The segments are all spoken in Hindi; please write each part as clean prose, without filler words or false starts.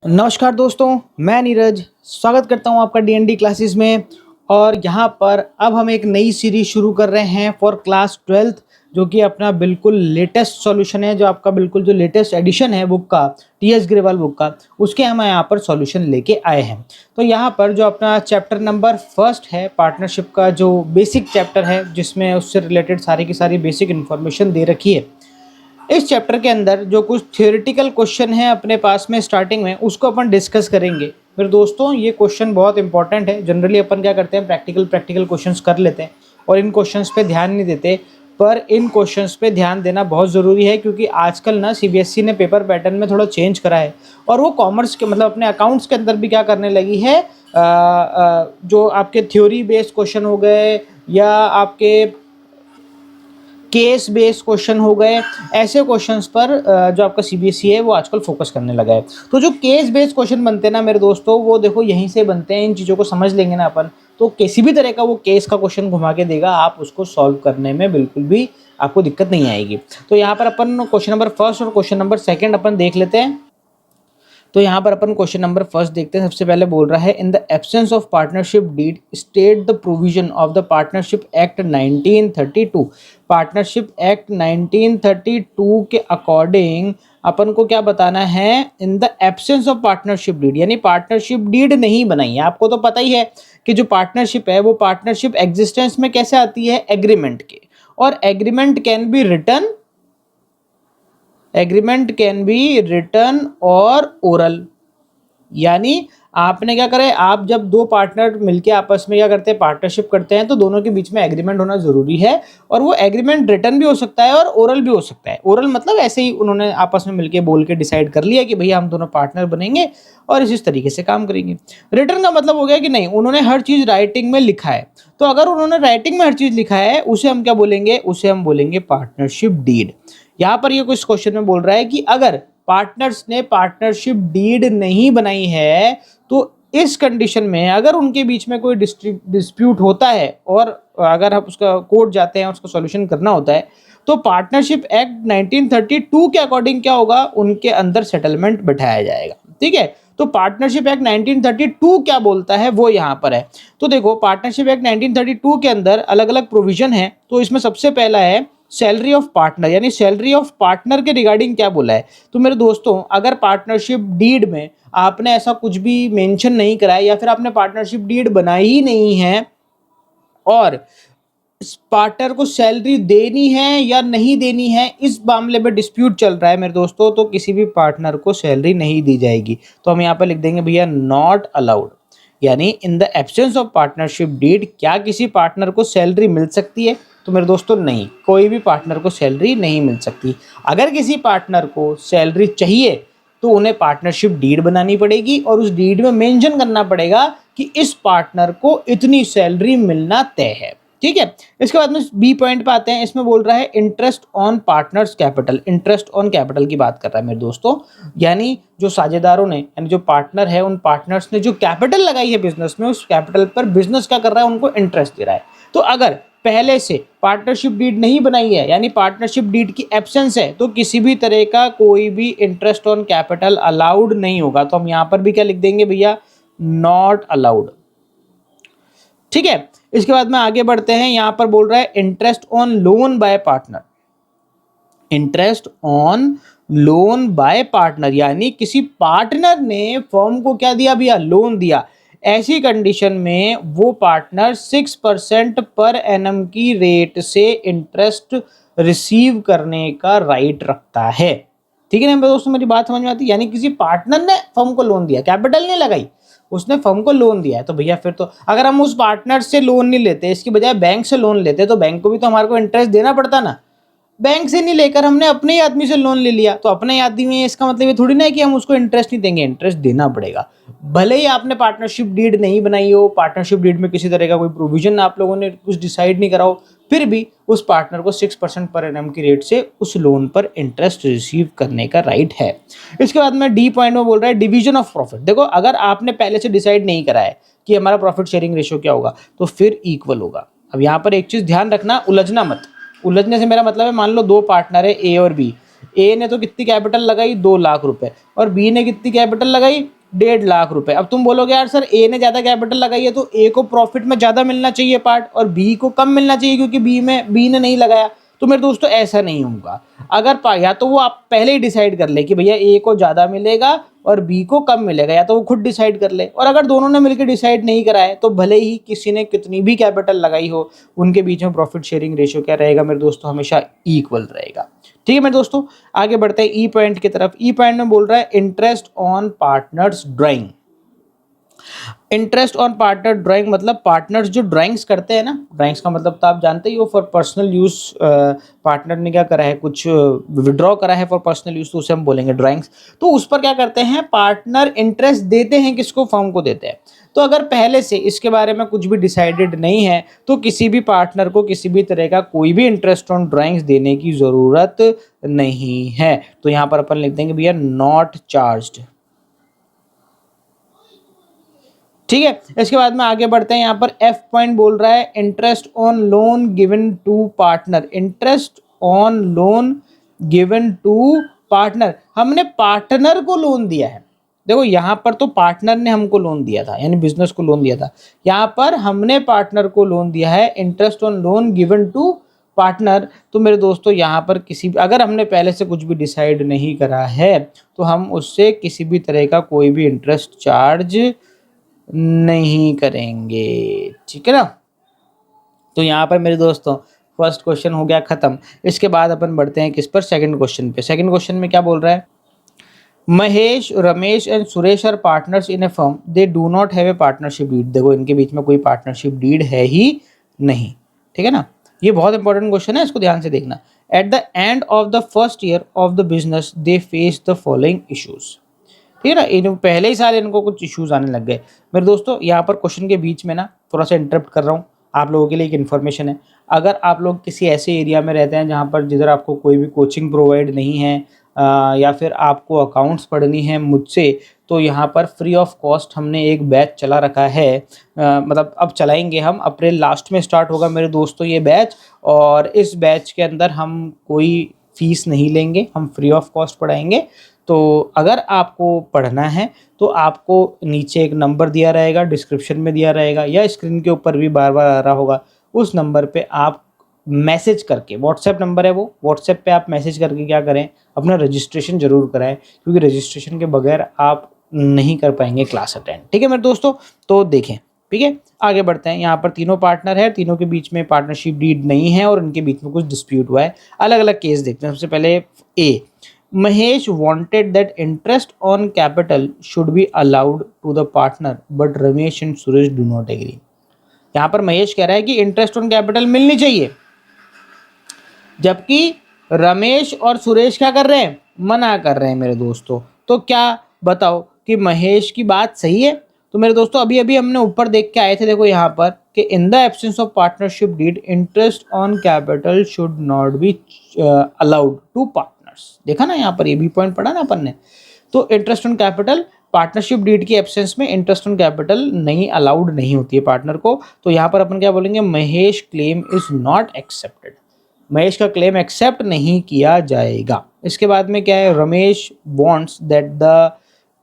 नमस्कार दोस्तों, मैं नीरज स्वागत करता हूं आपका डीएनडी क्लासेस में। और यहां पर अब हम एक नई सीरीज शुरू कर रहे हैं फॉर क्लास 12th, जो कि अपना बिल्कुल लेटेस्ट सॉल्यूशन है। जो आपका बिल्कुल जो लेटेस्ट एडिशन है बुक का, टीएस ग्रेवाल बुक का, उसके हम यहाँ पर सॉल्यूशन लेके आए हैं। तो यहाँ पर जो अपना चैप्टर नंबर फर्स्ट है, पार्टनरशिप का जो बेसिक चैप्टर है, जिसमें उससे रिलेटेड सारी की सारी बेसिक इन्फॉर्मेशन दे रखी है। इस चैप्टर के अंदर जो कुछ थियोरेटिकल क्वेश्चन है अपने पास में स्टार्टिंग में, उसको अपन डिस्कस करेंगे। फिर दोस्तों ये क्वेश्चन बहुत इंपॉर्टेंट है। जनरली अपन क्या करते हैं, प्रैक्टिकल क्वेश्चंस कर लेते हैं और इन क्वेश्चंस पे ध्यान नहीं देते। पर इन क्वेश्चंस पे ध्यान देना बहुत ज़रूरी है, क्योंकि आजकल ना सीबीएसई ने पेपर पैटर्न में थोड़ा चेंज करा है और वो कॉमर्स के मतलब अपने अकाउंट्स के अंदर भी क्या करने लगी है, जो आपके थ्योरी बेस्ड क्वेश्चन हो गए या आपके केस बेस्ड क्वेश्चन हो गए, ऐसे क्वेश्चंस पर जो आपका सीबीएसई है वो आजकल फोकस करने लगा है। तो जो केस बेस्ड क्वेश्चन बनते हैं ना मेरे दोस्तों, वो देखो यहीं से बनते हैं। इन चीज़ों को समझ लेंगे ना अपन, तो किसी भी तरह का वो केस का क्वेश्चन घुमा के देगा, आप उसको सॉल्व करने में बिल्कुल भी आपको दिक्कत नहीं आएगी। तो यहाँ पर अपन क्वेश्चन नंबर फर्स्ट और क्वेश्चन नंबर सेकेंड अपन देख लेते हैं। तो यहाँ पर अपन क्वेश्चन नंबर फर्स्ट देखते हैं। सबसे पहले बोल रहा है, in the absence of partnership deed state the provision of the partnership act 1932। Partnership act 1932 के अकॉर्डिंग अपन को क्या बताना है, in the absence of partnership deed, यानी पार्टनरशिप डीड नहीं बनाई है। आपको तो पता ही है कि जो पार्टनरशिप है वो पार्टनरशिप एग्जिस्टेंस में कैसे आती है, एग्रीमेंट के। और agreement can be written, agreement can be written और ओरल। यानी आपने क्या करे, आप जब दो पार्टनर मिलके आपस में क्या करते हैं, पार्टनरशिप करते हैं, तो दोनों के बीच में एग्रीमेंट होना जरूरी है। और वो एग्रीमेंट रिटन भी हो सकता है और ओरल भी हो सकता है। ओरल मतलब ऐसे ही उन्होंने आपस में मिलके बोल के डिसाइड कर लिया कि भैया हम दोनों पार्टनर बनेंगे और इस तरीके से काम करेंगे। रिटर्न का मतलब हो गया कि नहीं, उन्होंने हर चीज राइटिंग में लिखा है। तो अगर उन्होंने राइटिंग में हर चीज लिखा है, उसे हम क्या बोलेंगे, उसे हम बोलेंगे पार्टनरशिप डीड। यहाँ पर ये कुछ क्वेश्चन में बोल रहा है कि अगर पार्टनर्स ने पार्टनरशिप डीड नहीं बनाई है, तो इस कंडीशन में अगर उनके बीच में कोई डिस्प्यूट होता है और अगर हम उसका कोर्ट जाते हैं, उसका सॉल्यूशन करना होता है, तो पार्टनरशिप एक्ट 1932 के अकॉर्डिंग क्या होगा, उनके अंदर सेटलमेंट बिठाया जाएगा। ठीक है, तो पार्टनरशिप एक्ट 1932 क्या बोलता है वो यहाँ पर है। तो देखो, पार्टनरशिप एक्ट 1932 के अंदर अलग अलग प्रोविजन है। तो इसमें सबसे पहला है सैलरी ऑफ पार्टनर, यानी सैलरी ऑफ पार्टनर के रिगार्डिंग क्या बोला है। तो मेरे दोस्तों, अगर पार्टनरशिप डीड में आपने ऐसा कुछ भी मेंशन नहीं करा है, या फिर आपने पार्टनरशिप डीड बनाई ही नहीं है और पार्टनर को सैलरी देनी है या नहीं देनी है, इस मामले में डिस्प्यूट चल रहा है मेरे दोस्तों, तो किसी भी पार्टनर को सैलरी नहीं दी जाएगी। तो हम यहाँ पर लिख देंगे भैया नॉट अलाउड। यानी in the absence of partnership deed, क्या किसी पार्टनर को सैलरी मिल सकती है, तो मेरे दोस्तों नहीं, कोई भी पार्टनर को सैलरी नहीं मिल सकती। अगर किसी पार्टनर को सैलरी चाहिए तो उन्हें पार्टनरशिप डीड बनानी पड़ेगी और उस डीड में मेंशन करना पड़ेगा कि इस पार्टनर को इतनी सैलरी मिलना तय है। ठीक है, इसके बाद में बी पॉइंट पे आते हैं। इसमें बोल रहा है interest on partners capital. Interest on capital की बात कर रहा है मेरे दोस्तों, यानी जो साझेदारों ने, यानी जो पार्टनर है, उन पार्टनर्स ने जो कैपिटल लगाई है बिजनेस में, उस कैपिटल पर बिजनेस क्या कर रहा है, उनको इंटरेस्ट दे रहा है। तो अगर पहले से पार्टनरशिप डीड नहीं बनाई है, यानी पार्टनरशिप डीड की एब्सेंस है, तो किसी भी तरह का कोई भी इंटरेस्ट ऑन कैपिटल अलाउड नहीं होगा। तो हम यहां पर भी क्या लिख देंगे भैया, नॉट अलाउड। ठीक है, इसके बाद में आगे बढ़ते हैं। यहां पर बोल रहा है interest on loan by partner. Interest on loan by partner, यानी किसी पार्टनर ने फर्म को क्या दिया भैया, लोन दिया। ऐसी कंडीशन में वो पार्टनर 6% पर एनम की रेट से इंटरेस्ट रिसीव करने का राइट रखता है। ठीक है ना दोस्तों, मेरी बात समझ में आती है। यानी किसी पार्टनर ने फर्म को लोन दिया, कैपिटल नहीं लगाई, उसने फर्म को लोन दिया है, तो भैया फिर तो अगर हम उस पार्टनर से लोन नहीं लेते, इसकी बजाय बैंक से लोन लेते, तो बैंक को भी तो हमारे को इंटरेस्ट देना पड़ता ना। बैंक से नहीं लेकर हमने अपने ही आदमी से लोन ले लिया, तो अपने ही आदमी है, इसका मतलब ये थोड़ी ना है कि हम उसको इंटरेस्ट नहीं देंगे, इंटरेस्ट देना पड़ेगा। भले ही आपने पार्टनरशिप डीड नहीं बनाई हो, पार्टनरशिप डीड में किसी तरह का कोई प्रोविजन आप लोगों ने कुछ डिसाइड नहीं करा हो, फिर भी उस पार्टनर को 6% पर एनम की रेट से उस लोन पर इंटरेस्ट रिसीव करने का राइट है। इसके बाद में डी पॉइंट में बोल रहा है डिवीजन ऑफ प्रॉफिट। देखो, अगर आपने पहले से डिसाइड नहीं करा है कि हमारा प्रॉफिट शेयरिंग रेशियो क्या होगा, तो फिर इक्वल होगा। अब यहाँ पर एक चीज ध्यान रखना, उलझना मत। उलझने से मेरा मतलब है, मान लो दो पार्टनर है ए और बी। ए ने तो कितनी कैपिटल लगाई 2 लाख रुपए और बी ने कितनी कैपिटल लगाई 1.5 लाख रुपए। अब तुम बोलोगे यार सर ए ने ज़्यादा कैपिटल लगाई है तो ए को प्रॉफिट में ज़्यादा मिलना चाहिए पार्ट और बी को कम मिलना चाहिए क्योंकि बी ने नहीं लगाया। तो मेरे दोस्तों ऐसा नहीं होगा। अगर या तो वो आप पहले ही डिसाइड कर ले कि भैया ए को ज़्यादा मिलेगा और बी को कम मिलेगा, या तो वो खुद डिसाइड कर ले। और अगर दोनों ने मिलकर डिसाइड नहीं करा है तो भले ही किसी ने कितनी भी कैपिटल लगाई हो, उनके बीच में प्रॉफिट शेयरिंग रेशियो क्या रहेगा मेरे दोस्तों, हमेशा इक्वल रहेगा। ठीक है मेरे दोस्तों, आगे बढ़ते हैं ई पॉइंट की तरफ। ई पॉइंट में बोल रहा है interest on partners drawing. Interest on partner drawing मतलब पार्टनर्स जो ड्राइंग्स करते हैं ना, ड्राइंग्स का मतलब तो आप जानते ही हो, फॉर पर्सनल यूज। पार्टनर ने क्या करा है, कुछ विड्रॉ करा है फॉर पर्सनल यूज, तो उसे हम बोलेंगे ड्राइंग्स। तो उस पर क्या करते हैं, पार्टनर इंटरेस्ट देते हैं, किसको, फर्म को देते हैं। तो अगर पहले से इसके बारे में कुछ भी डिसाइडेड नहीं है तो किसी भी पार्टनर को किसी भी तरह का कोई भी इंटरेस्ट ऑन ड्राइंग्स देने की जरूरत नहीं है। तो यहाँ पर अपन लिख देंगे भैया नॉट चार्ज्ड। ठीक है, इसके बाद में आगे बढ़ते हैं। यहाँ पर एफ पॉइंट बोल रहा है interest on loan given to partner. Interest on loan given to partner, हमने पार्टनर को लोन दिया है। देखो यहाँ पर तो पार्टनर ने हमको लोन दिया था, यानी बिजनेस को लोन दिया था। यहाँ पर हमने पार्टनर को लोन दिया है। Interest on loan given to partner, तो मेरे दोस्तों यहाँ पर अगर हमने पहले से कुछ भी डिसाइड नहीं करा है तो हम उससे किसी भी तरह का कोई भी इंटरेस्ट चार्ज नहीं करेंगे। ठीक है ना। तो यहाँ पर मेरे दोस्तों फर्स्ट क्वेश्चन हो गया खत्म। इसके बाद अपन बढ़ते हैं किस पर, सेकंड क्वेश्चन पे। सेकंड क्वेश्चन में क्या बोल रहा है, Mahesh, Ramesh and Suresh are partners in a firm, they do not have a partnership deed. देखो इनके बीच में कोई पार्टनरशिप डीड है ही नहीं। ठीक है ना, ये बहुत इंपॉर्टेंट क्वेश्चन है, इसको ध्यान से देखना। At the end of the first year of the business they face the following issues. ठीक है ना, इन पहले ही साल इनको कुछ इश्यूज आने लग गए। मेरे दोस्तों यहाँ पर क्वेश्चन के बीच में ना थोड़ा सा इंटरप्ट कर रहा हूँ, आप लोगों के लिए एक इन्फॉर्मेशन है। अगर आप लोग किसी ऐसे एरिया में रहते हैं जहाँ पर जिधर आपको कोई भी कोचिंग प्रोवाइड नहीं है, या फिर आपको अकाउंट्स पढ़नी है मुझसे, तो यहाँ पर फ्री ऑफ कॉस्ट हमने एक बैच चला रखा है। मतलब अब चलाएंगे हम, अप्रैल लास्ट में स्टार्ट होगा मेरे दोस्तों ये बैच। और इस बैच के अंदर हम कोई फीस नहीं लेंगे, हम फ्री ऑफ कॉस्ट पढ़ाएंगे। तो अगर आपको पढ़ना है तो आपको नीचे एक नंबर दिया रहेगा, डिस्क्रिप्शन में दिया रहेगा, या स्क्रीन के ऊपर भी बार बार आ रहा होगा। उस नंबर पे आप मैसेज करके, व्हाट्सएप नंबर है वो, व्हाट्सएप पे आप मैसेज करके क्या करें, अपना रजिस्ट्रेशन जरूर कराएं, क्योंकि रजिस्ट्रेशन के बगैर आप नहीं कर पाएंगे क्लास अटेंड। ठीक है मेरे दोस्तों, तो देखें। ठीक है, आगे बढ़ते हैं। यहाँ पर तीनों पार्टनर है, तीनों के बीच में पार्टनरशिप डीड नहीं है और उनके बीच में कुछ डिस्प्यूट हुआ है। अलग अलग केस देखते हैं। सबसे पहले ए, Mahesh wanted that interest on capital should be allowed to the partner, but Ramesh and Suresh do not agree. यहाँ पर महेश कह रहा है कि इंटरेस्ट ऑन कैपिटल मिलनी चाहिए, जबकि रमेश और सुरेश क्या कर रहे हैं, मना कर रहे हैं मेरे दोस्तों। तो क्या बताओ कि महेश की बात सही है? तो मेरे दोस्तों अभी अभी हमने ऊपर देख के आए थे, देखो यहाँ पर कि in the absence of partnership deed interest on capital should not be allowed to partners. देखा ना, यहाँ पर ये भी पॉइंट पढ़ा ना अपन ने। तो interest on capital, partnership deed की एब्सेंस में इंटरेस्ट ऑन कैपिटल नहीं अलाउड नहीं होती है पार्टनर को। तो यहाँ पर अपन क्या बोलेंगे, Mahesh claim is not accepted. Mahesh का क्लेम एक्सेप्ट नहीं किया जाएगा। इसके बाद में क्या है, Ramesh wants that the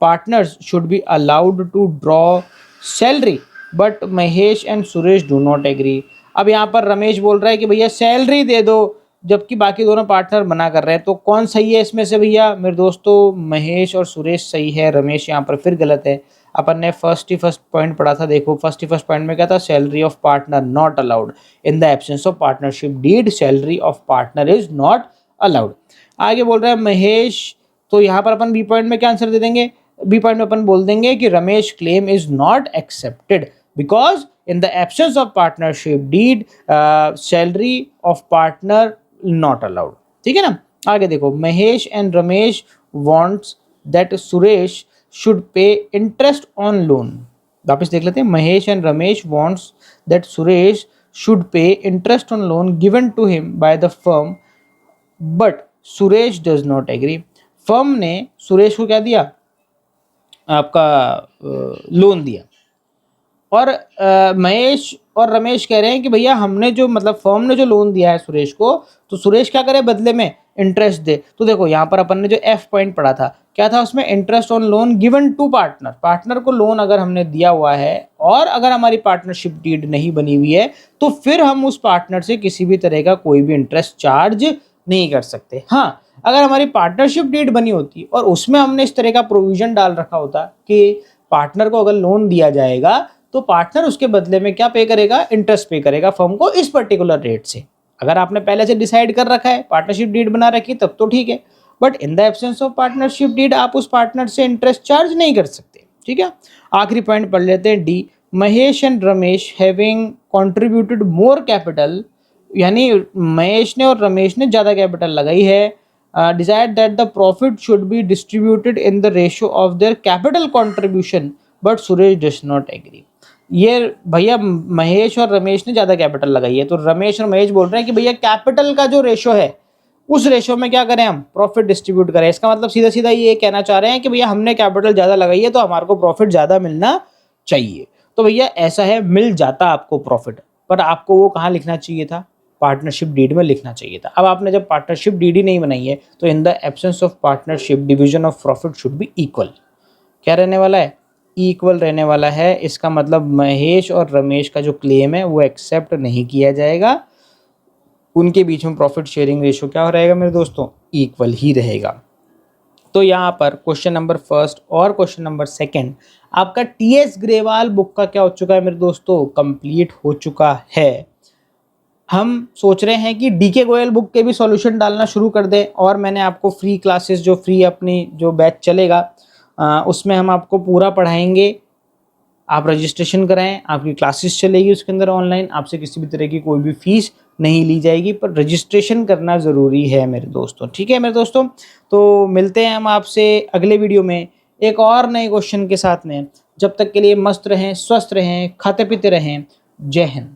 partners should be allowed to draw salary, but Mahesh and Suresh do not agree. अब यहाँ पर रमेश बोल रहा है कि भैया सैलरी दे दो, जबकि बाकी दोनों पार्टनर मना कर रहे हैं। तो कौन सही है इसमें से भैया? मेरे दोस्तों महेश और सुरेश सही है, रमेश यहाँ पर फिर गलत है। अपन ने फर्स्ट पॉइंट पढ़ा था, देखो फर्स्ट पॉइंट में क्या था, salary of partner not allowed in the absence of partnership deed, salary of partner is not allowed. आगे बोल रहा है महेश, तो यहाँ पर अपन बी पॉइंट में क्या आंसर दे देंगे, बी पॉइंट में अपन बोल देंगे कि Ramesh claim is not accepted because in the absence of partnership deed, salary of partner not allowed। ठीक है ना। आगे देखो, Mahesh and Ramesh wants that Suresh should pay interest on loan। वापस देख लेते हैं, Mahesh and Ramesh wants that Suresh should pay interest on loan given to him by the firm, but Suresh does not agree। Firm ने सुरेश को क्या दिया, आपका लोन दिया, और महेश और रमेश कह रहे हैं कि भैया हमने जो, मतलब फर्म ने जो लोन दिया है सुरेश को, तो सुरेश क्या करे बदले में, इंटरेस्ट दे। तो देखो यहाँ पर अपन ने जो एफ पॉइंट पढ़ा था क्या था उसमें, interest on loan given to partner. Partner को लोन अगर हमने दिया हुआ है और अगर हमारी पार्टनरशिप डीड नहीं बनी हुई है तो फिर हम उस पार्टनर से किसी भी तरह का कोई भी इंटरेस्ट चार्ज नहीं कर सकते। हाँ, अगर हमारी पार्टनरशिप डीड बनी होती और उसमें हमने इस तरह का प्रोविजन डाल रखा होता कि पार्टनर को अगर लोन दिया जाएगा तो पार्टनर उसके बदले में क्या पे करेगा, इंटरेस्ट पे करेगा फर्म को इस पर्टिकुलर रेट से। अगर आपने पहले से डिसाइड कर रखा है, पार्टनरशिप डीड बना रखी तब तो ठीक है, but in the absence of partnership deed आप उस पार्टनर से इंटरेस्ट चार्ज नहीं कर सकते। ठीक है, आखिरी पॉइंट पढ़ लेते हैं D. Mahesh and Ramesh having contributed more capital, यानी महेश ने और रमेश ने ज़्यादा कैपिटल लगाई है, decide that the profit should be distributed in the ratio of their capital contribution but Suresh does not agree. ये भैया महेश और रमेश ने ज़्यादा कैपिटल लगाई है तो रमेश और महेश बोल रहे हैं कि भैया कैपिटल का जो रेशो है उस रेशो में क्या करें, हम प्रॉफिट डिस्ट्रीब्यूट करें। इसका मतलब सीधा सीधा ये कहना चाह रहे हैं कि भैया हमने कैपिटल ज़्यादा लगाई है तो हमारे को प्रॉफिट ज़्यादा मिलना चाहिए। तो भैया ऐसा है, मिल जाता आपको प्रॉफिट, पर आपको वो कहाँ लिखना चाहिए था, पार्टनरशिप डीड में लिखना चाहिए था। अब आपने जब पार्टनरशिप डीड ही नहीं बनाई है तो इन the absence of partnership division of profit should B equal. क्या रहने वाला है, इक्वल रहने वाला है। इसका मतलब महेश और रमेश का जो क्लेम है वो एक्सेप्ट नहीं किया जाएगा, उनके बीच में प्रॉफिट शेयरिंग रेशियो क्या रहेगा मेरे दोस्तों, इक्वल ही रहेगा। तो यहाँ पर क्वेश्चन नंबर फर्स्ट और क्वेश्चन नंबर सेकंड आपका टीएस ग्रेवाल बुक का क्या हो चुका है मेरे दोस्तों, कंप्लीट हो चुका है। हम सोच रहे हैं कि डीके गोयल बुक के भी सॉल्यूशन डालना शुरू कर दें और मैंने आपको फ्री क्लासेस जो फ्री अपनी जो बैच चलेगा उसमें हम आपको पूरा पढ़ाएंगे। आप रजिस्ट्रेशन कराएं, आपकी क्लासेस चलेगी उसके अंदर ऑनलाइन, आपसे किसी भी तरह की कोई भी फीस नहीं ली जाएगी, पर रजिस्ट्रेशन करना ज़रूरी है मेरे दोस्तों। ठीक है मेरे दोस्तों, तो मिलते हैं हम आपसे अगले वीडियो में एक और नए क्वेश्चन के साथ में। जब तक के लिए मस्त रहें, स्वस्थ रहें, खाते पीते रहें। जय हिंद।